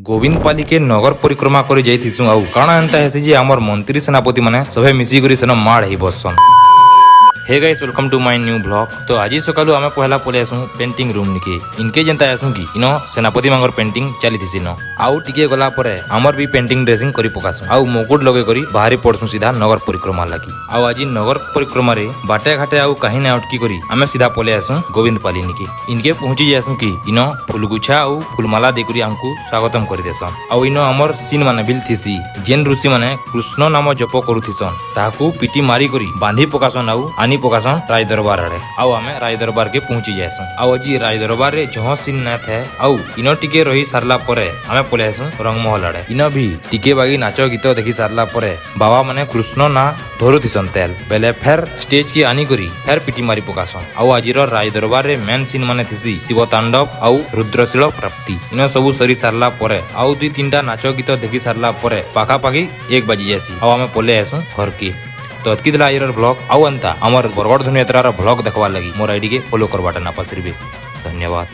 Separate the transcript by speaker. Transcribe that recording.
Speaker 1: गोविंदपाली के नगर परिक्रमा कर जाइथिसु आउ काଣା एंता हेसी जे हमर मंत्री सेनापति माने सभे मिसी करी सेन माड़ हेई बससन। Hey guys welcome to my new blog. तो आज सकालू आमे पहला पले आसु पेंटिंग रूम निके इनके जनता आसु कि इनो सेनापति मांगर पेंटिंग चली थिसिन आउ टिके गला परे हमर भी पेंटिंग ड्रेसिंग करी पकासु आउ मुकुट लगे करी बाहरी पड़सु सीधा नगर परिक्रमा लागी। आउ आज नगर परिक्रमा रे बाटे घाटे आउ कहीं ना अटकी करी आमे सीधा पले आसु गोविंदपाली निके इनके पहुंची जासु कि इनो फुलगुछा आउ फुलमाला देकरी हमकु स्वागतम करी देसन। आउ इनो हमर सीन माने बिल थिसी जेन ऋषि माने कृष्ण नाम जप करूथिसन ताकू पिटी मारी करी बांधी पकासन आउ आनी पकासन राय दरबार आड़े आउ आमे राय दरबार के पहुंची जायसु। आउ अजी राय दरबार रे जहाँ सीन ना थे आउ इनो टिके रही सारला परे आमे पले आसु रंगमहल आड़े इनो भी टिके बागी नाच गीत देखी सारला परे बाबा माने कृष्ण ना धरुथिसन तेल बेले फेर स्टेज की आनी करी फेर पिटी मारी पकासन। आउ आजिर राय दरबार रे मेन सीन माने थिसी शिव तांडव आउ रुद्रशिल प्राप्ति इनो सबु सरी सारला परे आउ दुई तीनटा नाच गीत देखी सारला परे पाखा पाखी 1 बाजी जासी आउ आमे पले आसु घर के। तो अतकी दिला आइर ब्लॉग आउ अंता हमर बरगड़ धनु यात्रा ब्लॉग देखवा लगी मोर आईडी के फॉलो करवाटा ना पासरिबे। धन्यवाद।